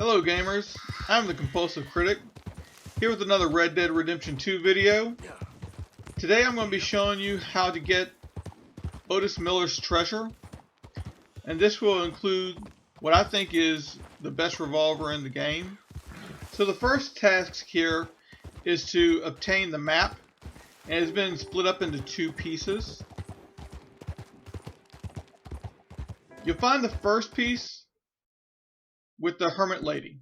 Hello gamers, I'm the Compulsive Critic, here with another Red Dead Redemption 2 video. Today I'm going to be showing you how to get Otis Miller's treasure, and this will include what I think is the best revolver in the game. So the first task here is to obtain the map, and it's been split up into two pieces. You'll find the first piece with the Hermit Lady.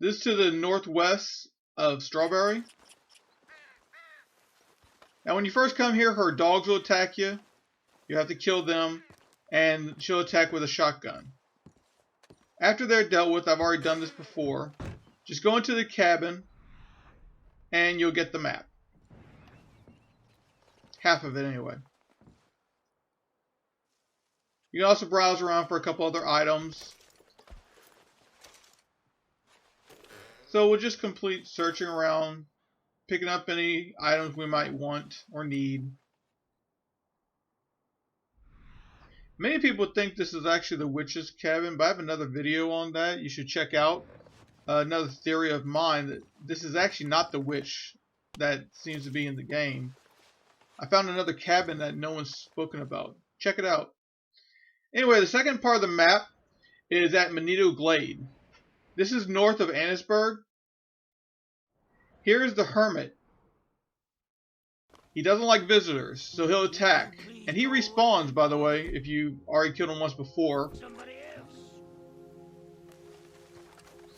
This is to the northwest of Strawberry. Now when you first come here, her dogs will attack you. You have to kill them, and she'll attack with a shotgun. After they're dealt with, I've already done this before, just go into the cabin and you'll get the map. Half of it anyway. You can also browse around for a couple other items. So we'll just complete searching around, picking up any items we might want or need. Many people think this is actually the witch's cabin, but I have another video on that you should check out. Another theory of mine that this is actually not the witch that seems to be in the game. I found another cabin that no one's spoken about. Check it out. Anyway, the second part of the map is at Manito Glade. This is north of Annisburg. Here is the Hermit. He doesn't like visitors, so he'll attack. And he respawns, by the way, if you already killed him once before.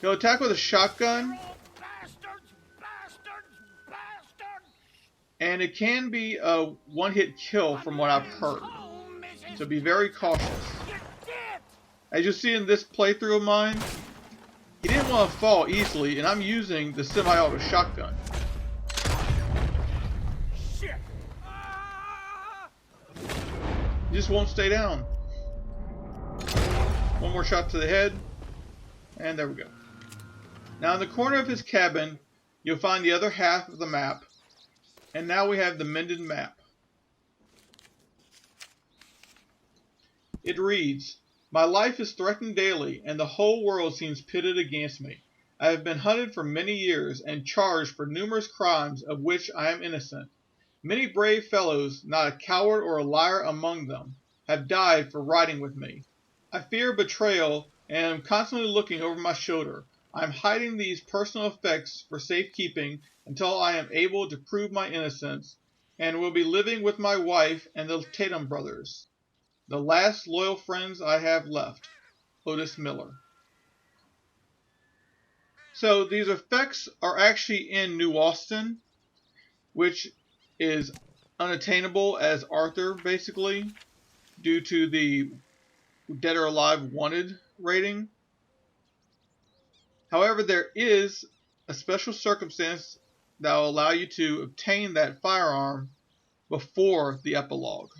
He'll attack with a shotgun. And it can be a one-hit kill from what I've heard. So be very cautious. As you'll see in this playthrough of mine, he didn't want to fall easily, and I'm using the semi-auto shotgun. He just won't stay down. One more shot to the head, and there we go. Now in the corner of his cabin, you'll find the other half of the map, and now we have the mended map. It reads, "My life is threatened daily, and the whole world seems pitted against me. I have been hunted for many years, and charged for numerous crimes of which I am innocent. Many brave fellows, not a coward or a liar among them, have died for riding with me. I fear betrayal, and am constantly looking over my shoulder. I am hiding these personal effects for safekeeping until I am able to prove my innocence, and will be living with my wife and the Tatum brothers. The last loyal friends I have left, Otis Miller." So these effects are actually in New Austin, which is unattainable as Arthur, basically, due to the Dead or Alive Wanted rating. However, there is a special circumstance that will allow you to obtain that firearm before the epilogue.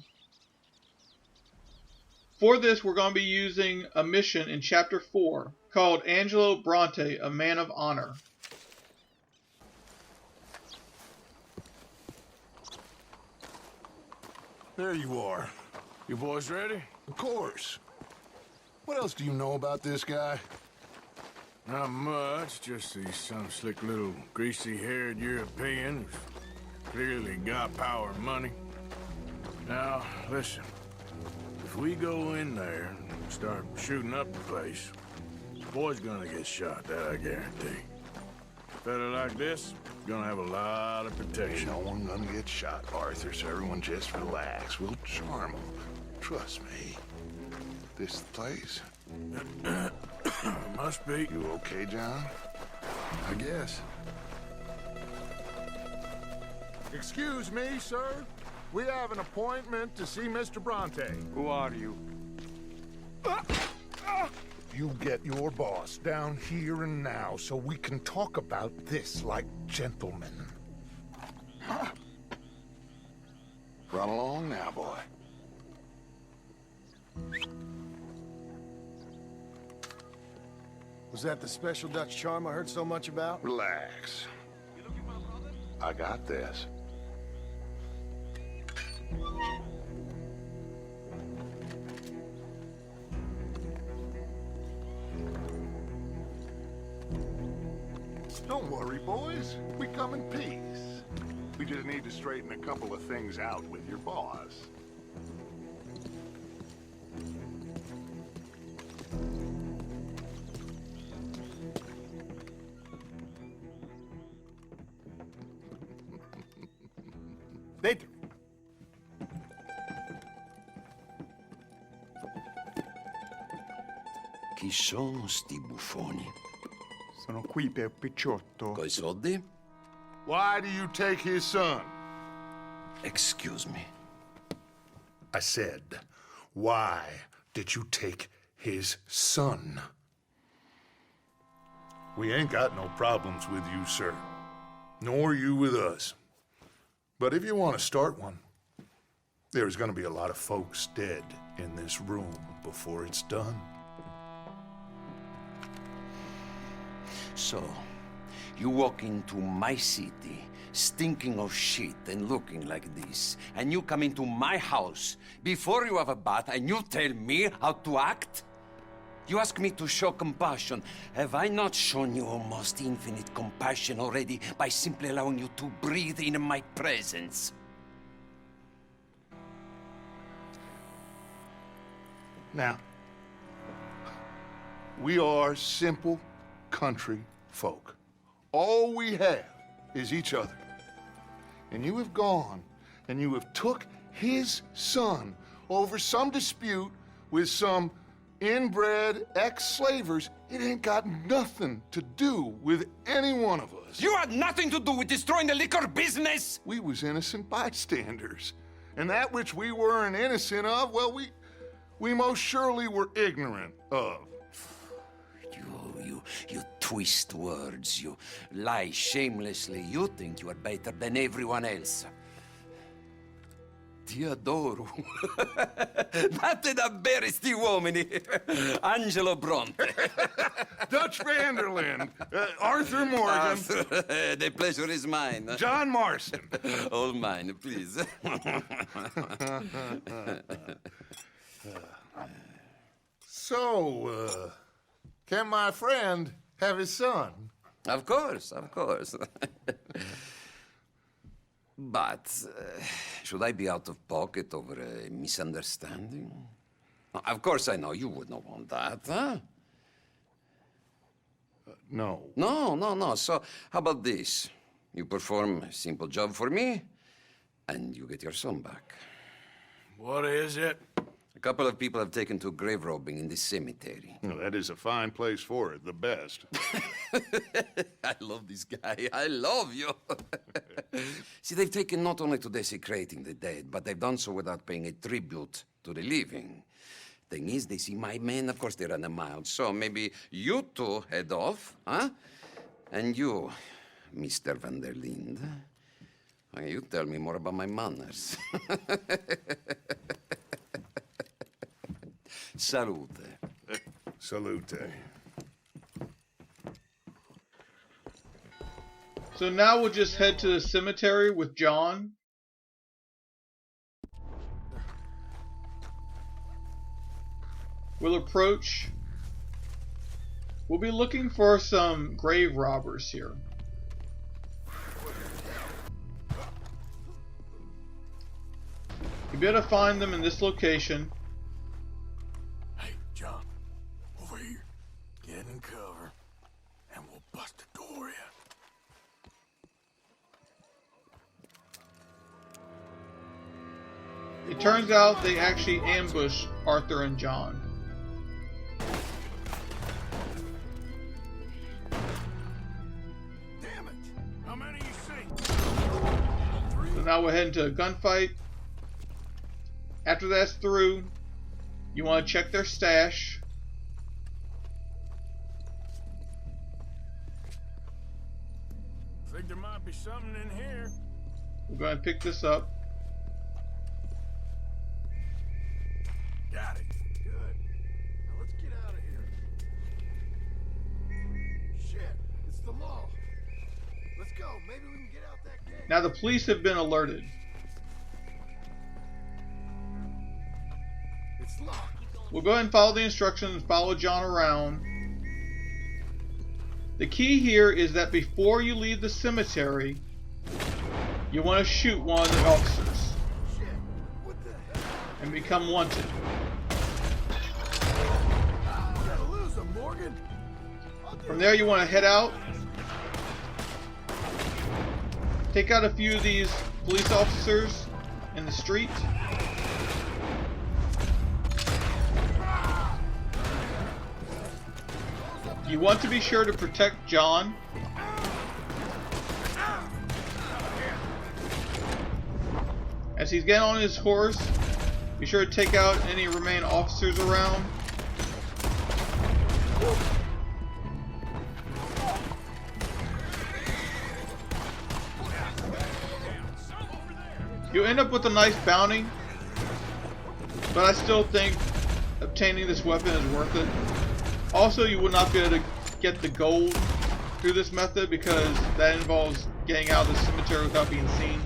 For this, we're going to be using a mission in Chapter 4 called Angelo Bronte, a Man of Honor. There you are. You boys ready? Of course. What else do you know about this guy? Not much, just he's some slick little greasy-haired European who's clearly got power and money. Now, listen. If we go in there and start shooting up the place, the boy's gonna get shot, that I guarantee. A fella like this is gonna have a lot of protection. Ain't no one gonna get shot, Arthur, so everyone just relax. We'll charm them. Trust me. This the place? Must be. You okay, John? I guess. Excuse me, sir. We have an appointment to see Mr. Bronte. Who are you? You get your boss down here and now so we can talk about this like gentlemen. Run along now, boy. Was that the special Dutch charm I heard so much about? Relax. I got this. Don't worry, boys. We come in peace. We just need to straighten a couple of things out with your boss. Dentro. Chi sono sti buffoni? Sono qui per Picciotto. Coi soldi? Why do you take his son? Excuse me. I said, why did you take his son? We ain't got no problems with you, sir. Nor you with us. But if you want to start one, there's gonna be a lot of folks dead in this room before it's done. So, you walk into my city, stinking of shit and looking like this, and you come into my house before you have a bath and you tell me how to act? You ask me to show compassion. Have I not shown you almost infinite compassion already by simply allowing you to breathe in my presence? Now, we are simple country folk. All we have is each other. And you have gone and you have took his son over some dispute with some inbred ex-slavers. It ain't got nothing to do with any one of us. You had nothing to do with destroying the liquor business! We was innocent bystanders. And that which we weren't innocent of, well, we most surely were ignorant of. You twist words, you lie shamelessly, you think you are better than everyone else. Ti adoro. Date da bere sti uomini. Angelo Bronte. Dutch Vanderlyn, Arthur Morgan, Arthur, the pleasure is mine. John Marston. All mine, please. So, can my friend have his son? Of course, of course. But should I be out of pocket over a misunderstanding? Of course I know you would not want that, huh? No. No. So how about this? You perform a simple job for me, and you get your son back. What is it? A couple of people have taken to grave robbing in this cemetery. Well, that is a fine place for it, the best. I love this guy. I love you. See, they've taken not only to desecrating the dead, but they've done so without paying a tribute to the living. Thing is, they see my men, of course they run a mile. So maybe you two head off, huh? And you, Mr. Van der Linde, you tell me more about my manners. Salute. Salute. So now we'll just head to the cemetery with John. We'll approach. We'll be looking for some grave robbers here. You'll be able to find them in this location. Hey, John, over here. Get in cover, and we'll bust the door in. It turns out they actually ambushed Arthur and John. Damn it! How many you see? So now we're heading to a gunfight. After that's through, you want to check their stash. Think there might be something in here. We're going to pick this up. Got it. Good. Now let's get out of here. Shit, it's the law. Let's go. Maybe we can get out that gate. Now the police have been alerted. It's locked. We'll go ahead and follow the instructions and follow John around. The key here is that before you leave the cemetery, you want to shoot one of the officers and become wanted. From there, you want to head out, take out a few of these police officers in the street. You want to be sure to protect John. As he's getting on his horse, be sure to take out any remaining officers around. You end up with a nice bounty, but I still think obtaining this weapon is worth it. Also, you will not be able to get the gold through this method because that involves getting out of the cemetery without being seen.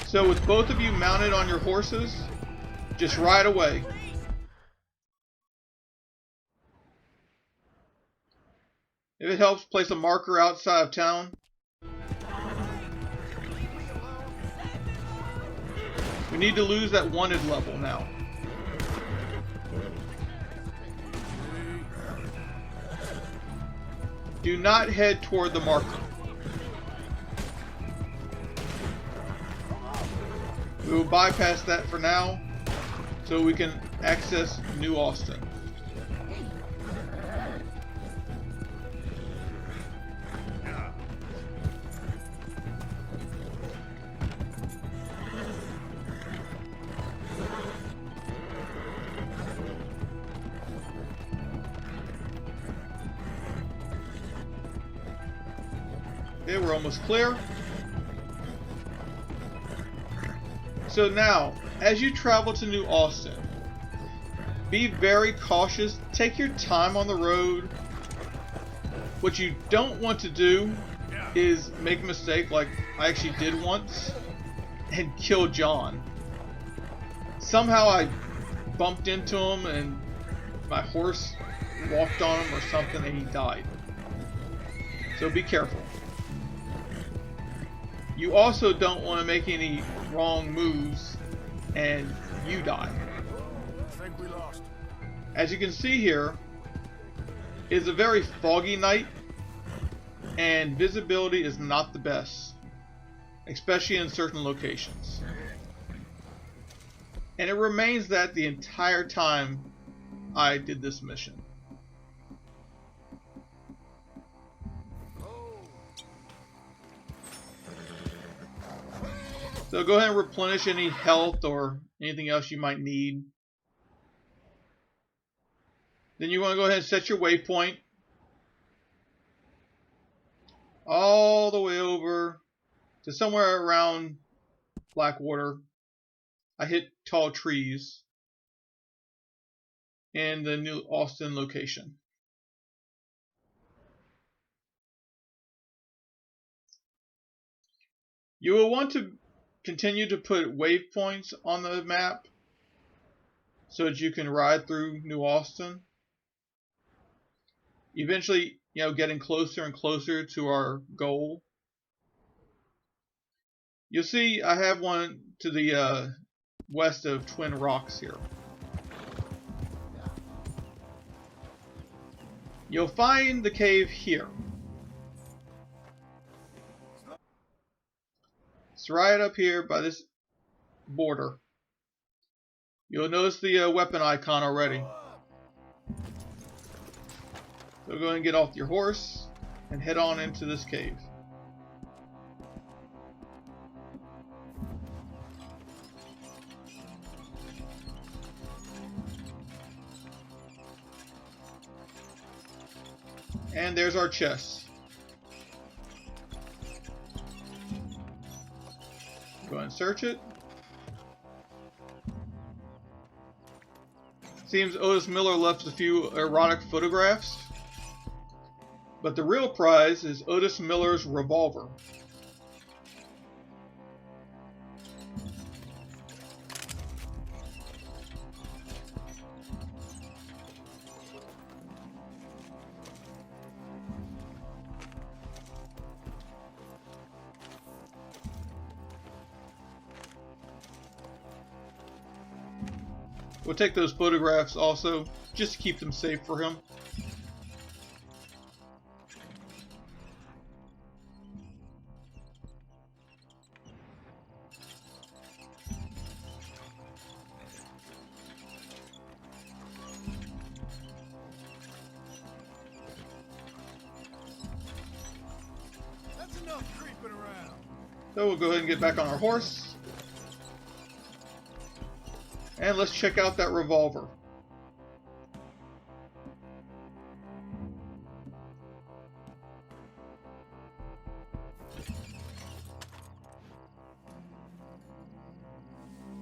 So with both of you mounted on your horses, just ride away. If it helps, place a marker outside of town. We need to lose that wanted level now. Do not head toward the marker. We will bypass that for now so we can access New Austin. Okay, we're almost clear. So now, as you travel to New Austin, be very cautious. Take your time on the road. What you don't want to do is make a mistake like I actually did once and kill John. Somehow I bumped into him and my horse walked on him or something and he died. So be careful. You also don't want to make any wrong moves and you die. I think we lost. As you can see here, it's a very foggy night and visibility is not the best, especially in certain locations. And it remains that the entire time I did this mission. So go ahead and replenish any health or anything else you might need. Then you want to go ahead and set your waypoint all the way over to somewhere around Blackwater. I hit tall trees in the New Austin location. You will want to continue to put waypoints on the map so that you can ride through New Austin. Eventually, getting closer and closer to our goal. You'll see I have one to the west of Twin Rocks here. You'll find the cave here. It's right up here by this border. You'll notice the weapon icon already. So go ahead and get off your horse and head on into this cave. And there's our chest. Go ahead and search it. Seems Otis Miller left a few erotic photographs. But the real prize is Otis Miller's revolver. We'll take those photographs also, just to keep them safe for him. That's enough creeping around. So we'll go ahead and get back on our horse. And let's check out that revolver.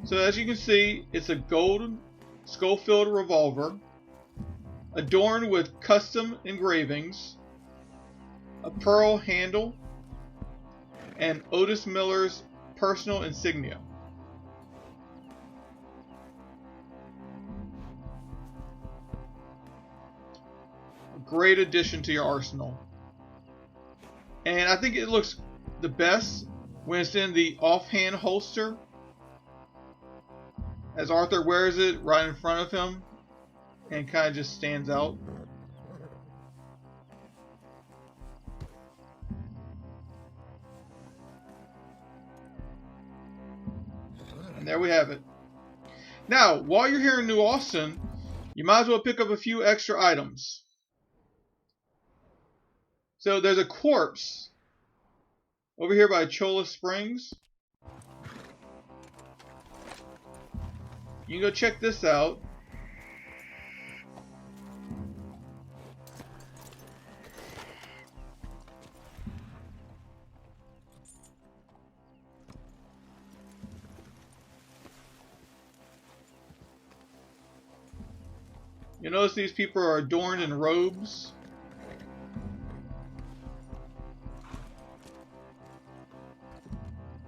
So as you can see, it's a gold Schofield revolver, adorned with custom engravings, a pearl handle, and Otis Miller's personal insignia. Great addition to your arsenal. And I think it looks the best when it's in the offhand holster, as Arthur wears it right in front of him and kind of just stands out. And there we have it. Now, while you're here in New Austin, you might as well pick up a few extra items. So there's a corpse over here by Cholla Springs. You can go check this out. You notice these people are adorned in robes.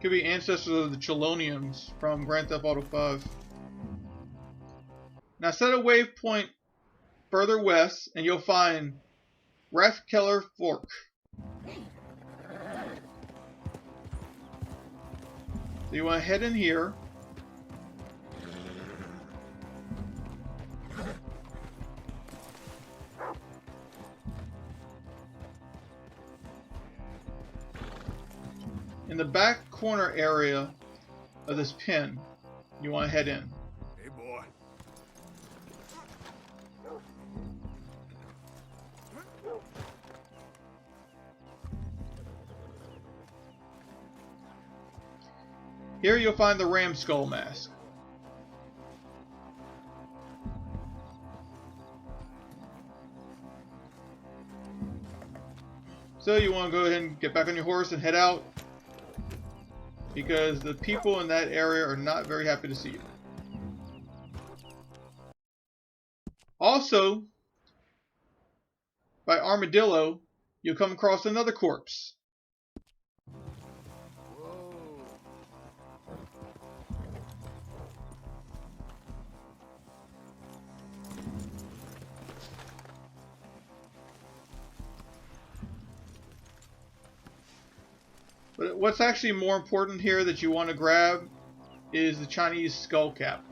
Could be ancestors of the Chelonians from Grand Theft Auto 5. Now set a waypoint further west and you'll find Rathkeller Fork. So you want to head in here. In the back corner area of this pen, you want to head in. Hey, boy. Here you'll find the ram skull mask. So you want to go ahead and get back on your horse and head out, because the people in that area are not very happy to see you. Also, by Armadillo, you'll come across another corpse. But what's actually more important here that you want to grab is the Chinese skull cap.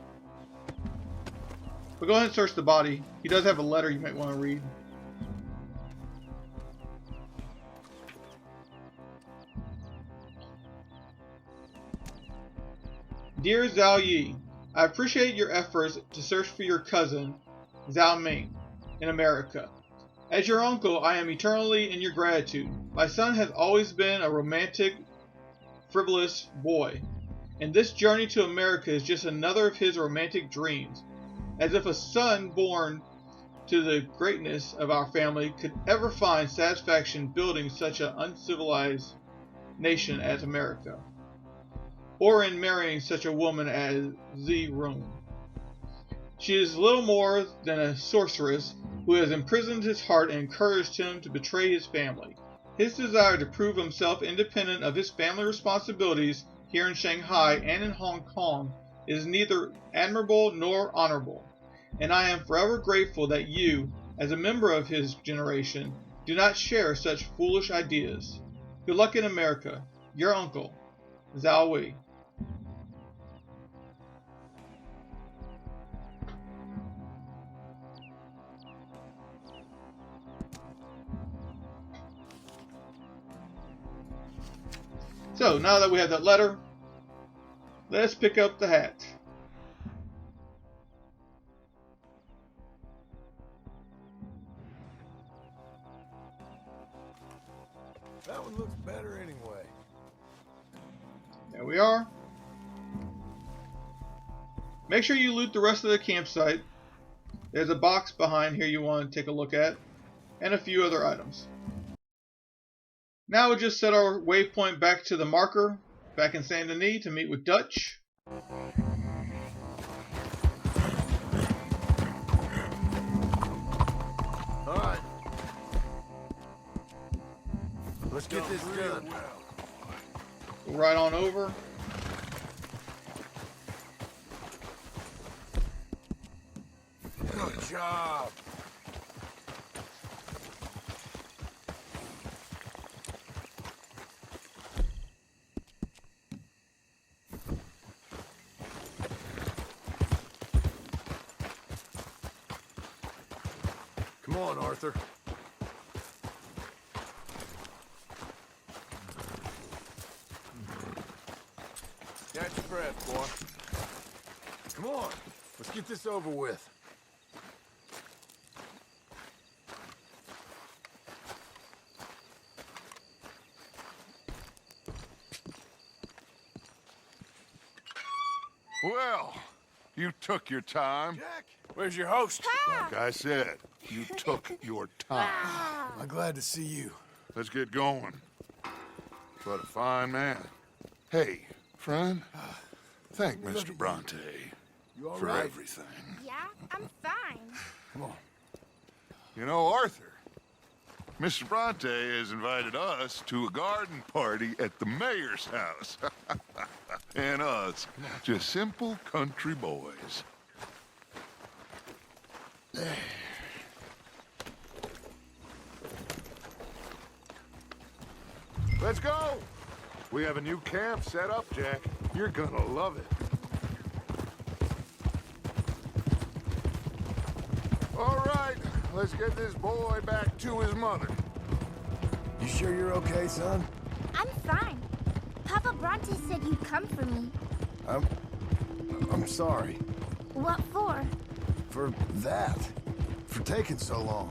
But go ahead and search the body. He does have a letter you might want to read. Dear Zhao Yi, I appreciate your efforts to search for your cousin, Zhao Ming, in America. As your uncle, I am eternally in your gratitude. My son has always been a romantic, frivolous boy, and this journey to America is just another of his romantic dreams. As if a son born to the greatness of our family could ever find satisfaction building such an uncivilized nation as America, or in marrying such a woman as Zi Run. She is little more than a sorceress who has imprisoned his heart and encouraged him to betray his family. His desire to prove himself independent of his family responsibilities here in Shanghai and in Hong Kong is neither admirable nor honorable, and I am forever grateful that you, as a member of his generation, do not share such foolish ideas. Good luck in America. Your uncle, Zhao Wei. So, now that we have that letter, let's pick up the hat. That one looks better anyway. There we are. Make sure you loot the rest of the campsite. There's a box behind here you want to take a look at, and a few other items. Now we'll just set our waypoint back to the marker, back in Saint Denis, to meet with Dutch. Alright. Let's get this done. Go right on over. Good job. Come on, Arthur. Catch your breath, boy. Come on, let's get this over with. Well, you took your time. Jack, where's your host? Like I said, you took your time. I'm glad to see you. Let's get going. What a fine man. Hey, friend, thank Mr. Bronte You all for right? everything. Yeah, I'm fine. Come on. You know, Arthur, Mr. Bronte has invited us to a garden party at the mayor's house. And us, just simple country boys. Let's go! We have a new camp set up, Jack. You're gonna love it. All right, let's get this boy back to his mother. You sure you're okay, son? I'm fine. Papa Bronte said you'd come for me. I'm sorry What for? for that. For taking so long.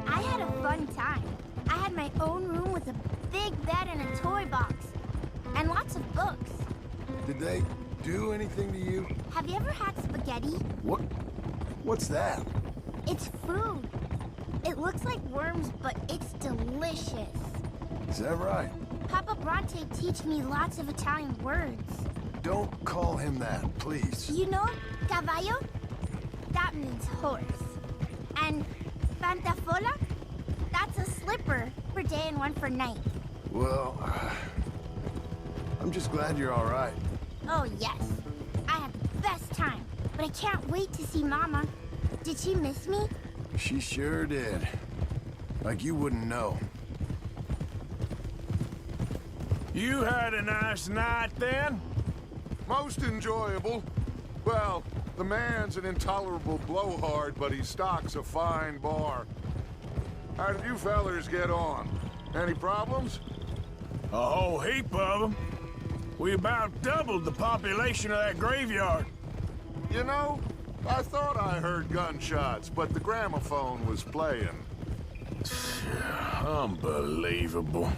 I had a fun time. I had my own room with a big bed and a toy box. And lots of books. Did they do anything to you? Have you ever had spaghetti? What's that? It's food. It looks like worms, but it's delicious. Is that right? Papa Bronte teach me lots of Italian words. Don't call him that, please. You know, caballo? That means horse. And pantafola? That's a slipper for day and one for night. Well, I'm just glad you're all right. Oh, yes. I had the best time, but I can't wait to see Mama. Did she miss me? She sure did. Like you wouldn't know. You had a nice night then? Most enjoyable. Well, the man's an intolerable blowhard, but he stocks a fine bar. How did you fellers get on? Any problems? A whole heap of them. We about doubled the population of that graveyard. You know, I thought I heard gunshots, but the gramophone was playing. Unbelievable.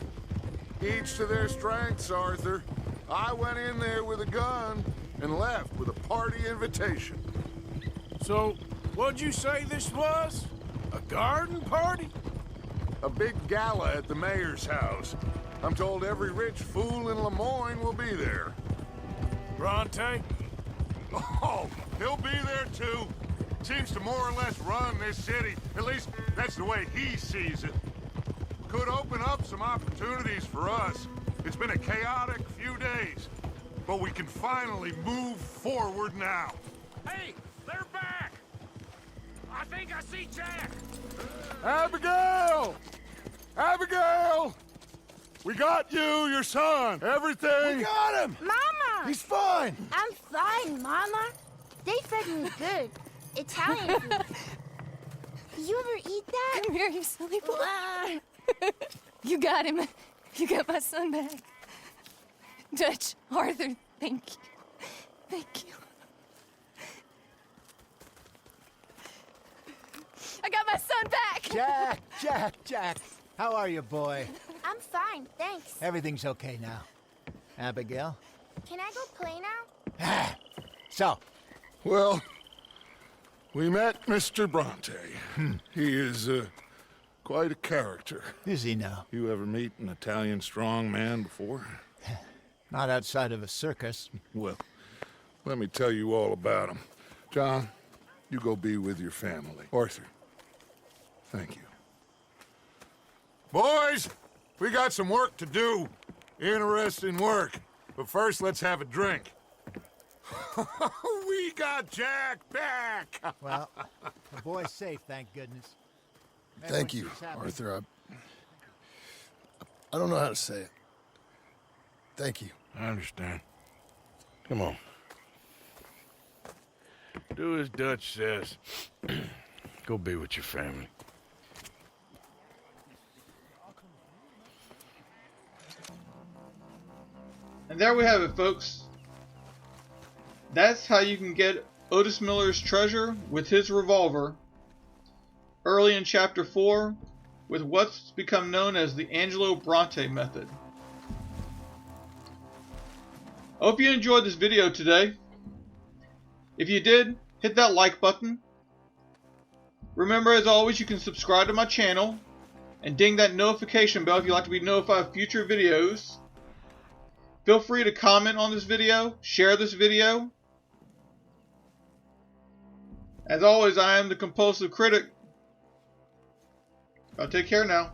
Each to their strengths, Arthur. I went in there with a gun and left with a party invitation. So, what'd you say this was? A garden party? A big gala at the mayor's house. I'm told every rich fool in Lemoyne will be there. Bronte? Oh, he'll be there too. Seems to more or less run this city. At least, that's the way he sees it. Could open up some opportunities for us. It's been a chaotic few days, but we can finally move forward now. Hey, they're back! I think I see Jack! Abigail! Abigail! We got you, your son, everything. We got him! Mama! He's fine! I'm fine, Mama. They fed me good. Italian food. Did you ever eat that? Come here, you silly boy. Wow. You got him. You got my son back. Dutch, Arthur, thank you. Thank you. I got my son back! Jack. How are you, boy? I'm fine, thanks. Everything's okay now. Abigail? Can I go play now? So, Well, we met Mr. Bronte. He is quite a character. is he now? You ever meet an Italian strong man before? Not outside of a circus. Well, let me tell you all about him. John, you go be with your family. Arthur, thank you. Boys, we got some work to do. Interesting work. But first, let's have a drink. We got Jack back! Well, the boy's safe, thank goodness. Thank you, Arthur. I don't know how to say it. Thank you. I understand. Come on. Do as Dutch says. Go be with your family. And there we have it, folks. That's how you can get Otis Miller's treasure with his revolver early in Chapter 4 with what's become known as the Angelo Bronte method. I hope you enjoyed this video today. If you did, hit that like button. Remember, as always, you can subscribe to my channel and ding that notification bell if you'd like to be notified of future videos. Feel free to comment on this video, share this video. As always, I am the Compulsive Critic. Take care now.